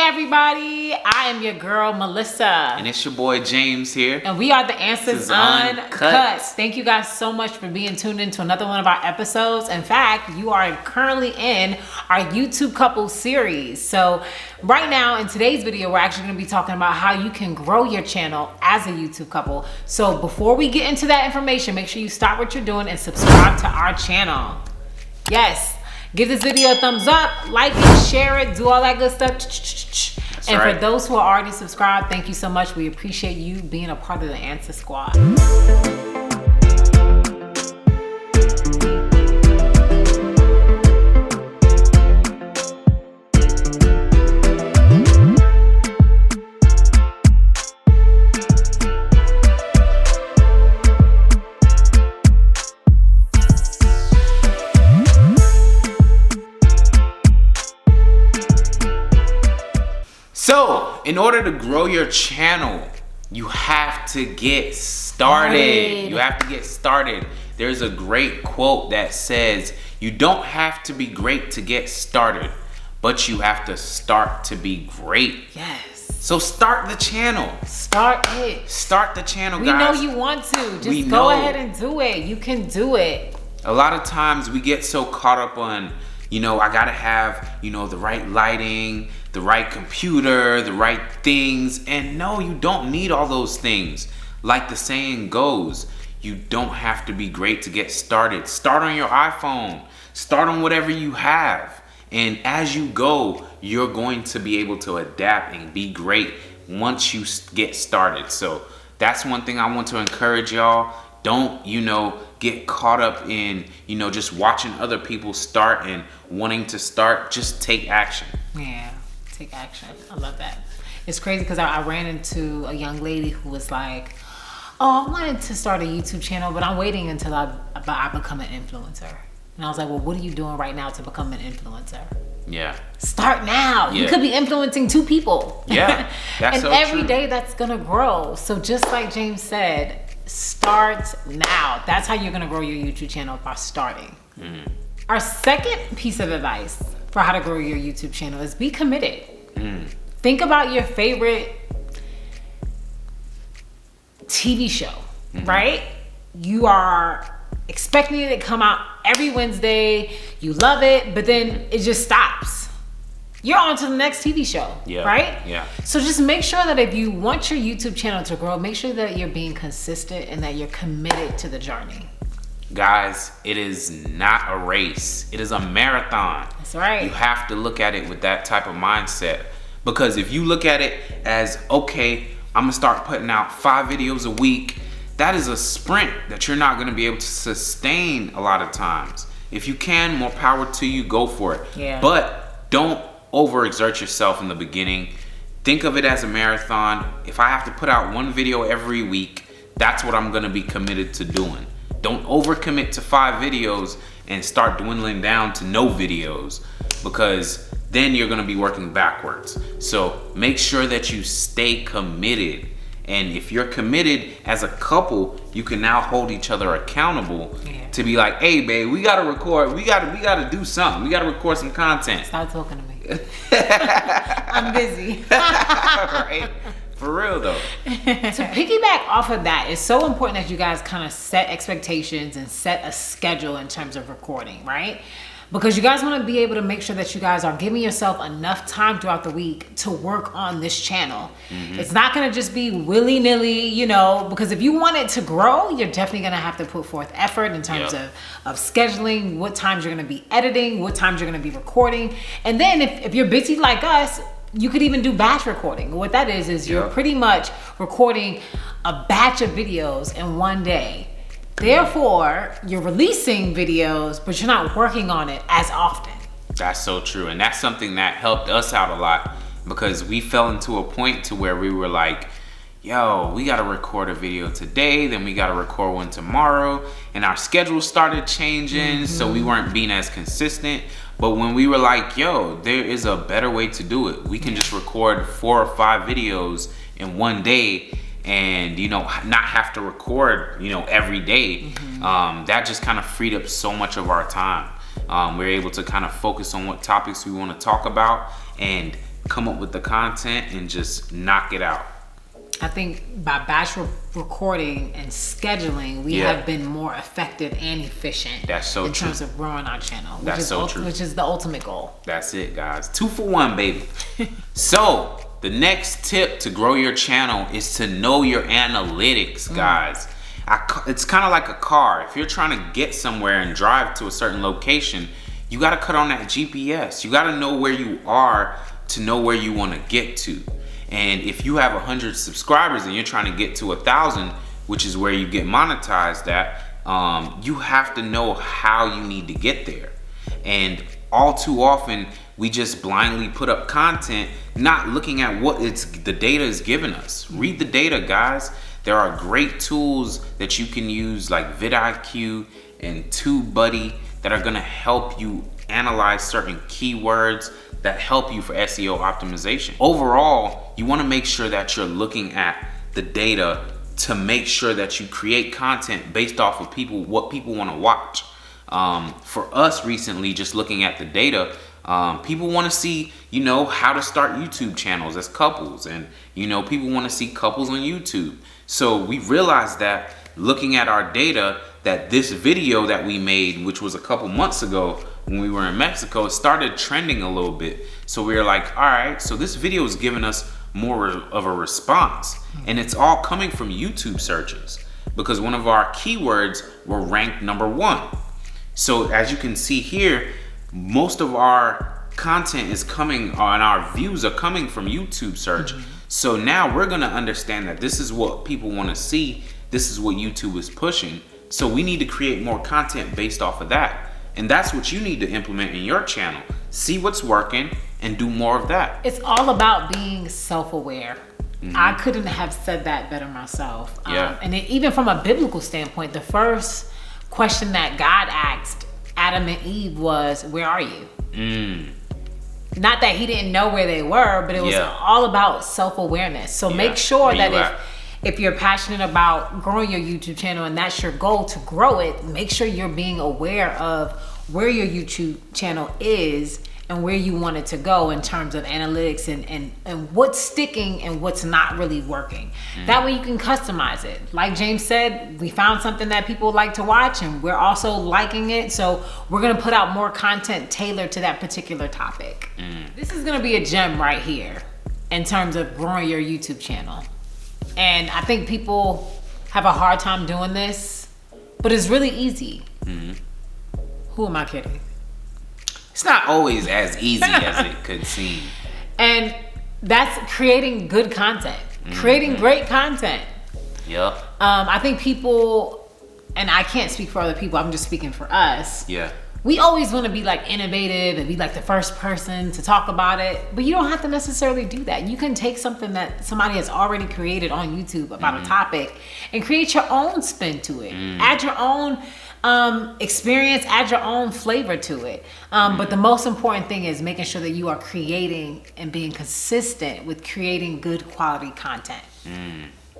everybody, I am your girl Melissa. And it's your boy James here. And we are the Answers Uncut. Thank you guys so much for being tuned into another one of our episodes. In fact, you are currently in our YouTube couple series. So right now in today's video, we're actually going to be talking about how you can grow your channel as a YouTube couple. So before we get into that information, make sure you stop what you're doing and subscribe to our channel. Yes. Give this video a thumbs up, like it, share it, do all that good stuff. That's and right. For those who are already subscribed, thank you so much. We appreciate you being a part of the Answer Squad. So, in order to grow your channel, you have to get started. You have to get started. There's a great quote that says, you don't have to be great to get started, but you have to start to be great. Yes. So start the channel. Start it. Start the channel, We guys. know you want to. Just go ahead and do it. You can do it. A lot of times we get so caught up on, I gotta have, the right lighting, the right computer, the right things. And no, you don't need all those things. Like the saying goes, you don't have to be great to get started. Start on your iPhone. Start on whatever you have. And as you go, you're going to be able to adapt and be great once you get started. So that's one thing I want to encourage y'all. Don't, get caught up in, just watching other people start and wanting to start. Just take action. Yeah, take action. I love that. It's crazy because I ran into a young lady who was like, oh, I wanted to start a YouTube channel, but I'm waiting until I become an influencer. And I was like, well, what are you doing right now to become an influencer? Yeah. Start now. Yeah. You could be influencing 2 people. Yeah, that's and so every true. day that's gonna grow. So just like James said, start now. That's how you're gonna grow your YouTube channel, by starting. Mm-hmm. Our second piece of advice for how to grow your YouTube channel is be committed. Think about your favorite TV show, right? You are expecting it to come out every Wednesday. You love it, but then it just stops. You're on to the next TV show, right? Yeah. So just make sure that if you want your YouTube channel to grow, make sure that you're being consistent and that you're committed to the journey. Guys, it is not a race. It is a marathon. That's right. You have to look at it with that type of mindset. Because if you look at it as, okay, I'm gonna start putting out 5 videos a week, that is a sprint that you're not gonna be able to sustain a lot of times. If you can, more power to you, go for it. Yeah. But don't overexert yourself in the beginning. Think of it as a marathon. If I have to put out 1 video every week, that's what I'm gonna be committed to doing. Don't overcommit to 5 videos and start dwindling down to no videos, because then you're gonna be working backwards. So make sure that you stay committed. And if you're committed as a couple, you can now hold each other accountable to be like, hey babe, we gotta record, we gotta do something. We gotta record some content. Stop talking to me. I'm busy. Right? For real though. To piggyback off of that, it's so important that you guys kind of set expectations and set a schedule in terms of recording, right? Because you guys want to be able to make sure that you guys are giving yourself enough time throughout the week to work on this channel. It's not going to just be willy-nilly, because if you want it to grow, you're definitely going to have to put forth effort in terms of scheduling, what times you're going to be editing, what times you're going to be recording. And then if you're busy like us, you could even do batch recording. What that is you're pretty much recording a batch of videos in one day. Therefore, you're releasing videos, but you're not working on it as often. That's so true. And that's something that helped us out a lot, because we fell into a point to where we were like, yo, we got to record a video today, then we got to record one tomorrow. And our schedule started changing, so we weren't being as consistent. But when we were like, yo, there is a better way to do it. We can just record 4 or 5 videos in one day and, not have to record, every day. That just kind of freed up so much of our time. We're able to kind of focus on what topics we want to talk about and come up with the content and just knock it out. I think by batch recording and scheduling, we have been more effective and efficient. That's so in true. terms of growing our channel. That's so true. Which is the ultimate goal. That's it, guys. 2 for 1, baby. So the next tip to grow your channel is to know your analytics, guys. It's kind of like a car. If you're trying to get somewhere and drive to a certain location, you got to cut on that GPS. You got to know where you are to know where you want to get to. And if you have 100 subscribers and you're trying to get to 1,000, which is where you get monetized at, you have to know how you need to get there. And all too often, we just blindly put up content, not looking at what the data is giving us. Read the data, guys. There are great tools that you can use like vidIQ and TubeBuddy that are gonna help you analyze certain keywords that help you for SEO optimization. Overall, you wanna make sure that you're looking at the data to make sure that you create content based off of what people wanna watch. For us recently, just looking at the data, people wanna see, how to start YouTube channels as couples, and people wanna see couples on YouTube. So we realized that looking at our data, that this video that we made, which was a couple months ago when we were in Mexico, started trending a little bit. So we were like, all right, so this video is giving us more of a response. And it's all coming from YouTube searches because one of our keywords were ranked #1. So as you can see here, most of our content is coming, and our views are coming from YouTube search. So now we're gonna understand that this is what people wanna see. This is what YouTube is pushing. So we need to create more content based off of that. And that's what you need to implement in your channel. See what's working and do more of that. It's all about being self-aware. I couldn't have said that better myself. And even from a biblical standpoint, the first question that God asked Adam and Eve was, where are you? Not that he didn't know where they were, but it was all about self-awareness. So make sure that if you're passionate about growing your YouTube channel and that's your goal to grow it, make sure you're being aware of where your YouTube channel is and where you want it to go in terms of analytics and what's sticking and what's not really working. That way you can customize it. Like James said, we found something that people like to watch and we're also liking it. So we're gonna put out more content tailored to that particular topic. This is gonna be a gem right here in terms of growing your YouTube channel. And I think people have a hard time doing this, but it's really easy. Who am I kidding? It's not always as easy as it could seem. And that's creating good content, creating great content. Yep. I think people, and I can't speak for other people, I'm just speaking for us. Yeah. We always want to be like innovative and be like the first person to talk about it, but you don't have to necessarily do that. You can take something that somebody has already created on YouTube about a topic and create your own spin to it. Add your own experience, add your own flavor to it. But the most important thing is making sure that you are creating and being consistent with creating good quality content.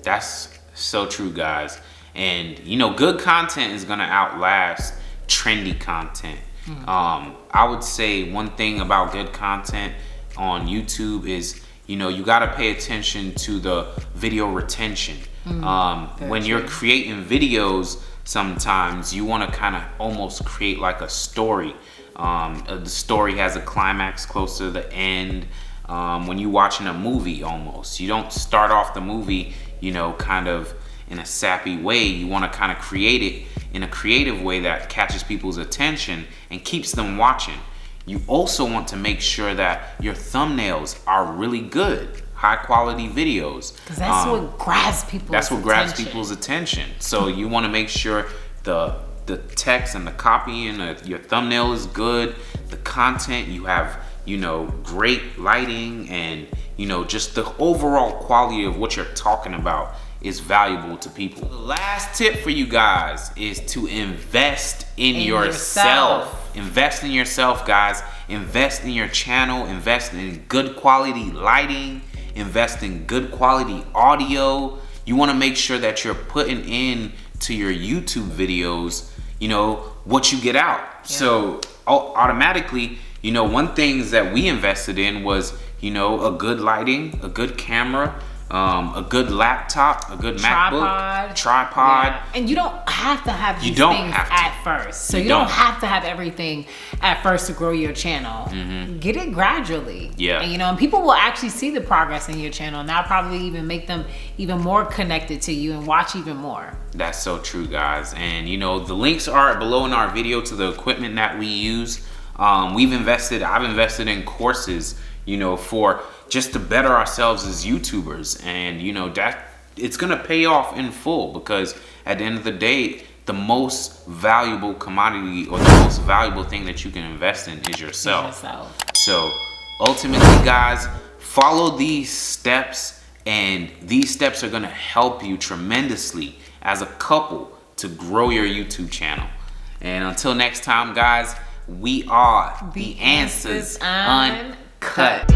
That's so true, guys. And good content is gonna outlast trendy content. I would say one thing about good content on YouTube is you got to pay attention to the video retention. When you're creating videos, sometimes you want to kind of almost create like a story. The story has a climax close to the end. When you're watching a movie, almost you don't start off the movie kind of in a sappy way. You want to kind of create it in a creative way that catches people's attention and keeps them watching. You also want to make sure that your thumbnails are really good, high quality videos. Because that's what grabs grabs people's attention. So you want to make sure the text and the copy and your thumbnail is good. The content, you have great lighting, and just the overall quality of what you're talking about is valuable to people. The last tip for you guys is to invest in yourself. Invest in yourself, guys. Invest in your channel. Invest in good quality lighting. Invest in good quality audio. You want to make sure that you're putting in to your YouTube videos, what you get out. So automatically, one things that we invested in was, you know, a good lighting, a good camera, a good laptop, a good MacBook, tripod. Yeah. And you don't have to have these don't things have to. at first. So you don't have to have everything at first to grow your channel. Get it gradually. Yeah. And, you know, and people will actually see the progress in your channel, and that'll probably even make them even more connected to you and watch even more. That's so true, guys. And, you know, the links are below in our video to the equipment that we use. I've invested in courses, you know, for just to better ourselves as YouTubers. And, you know, that it's going to pay off in full, because at the end of the day, the most valuable commodity or the most valuable thing that you can invest in is yourself. So ultimately, guys, follow these steps, and these steps are going to help you tremendously as a couple to grow your YouTube channel. And until next time, guys, we are the Answers Uncut.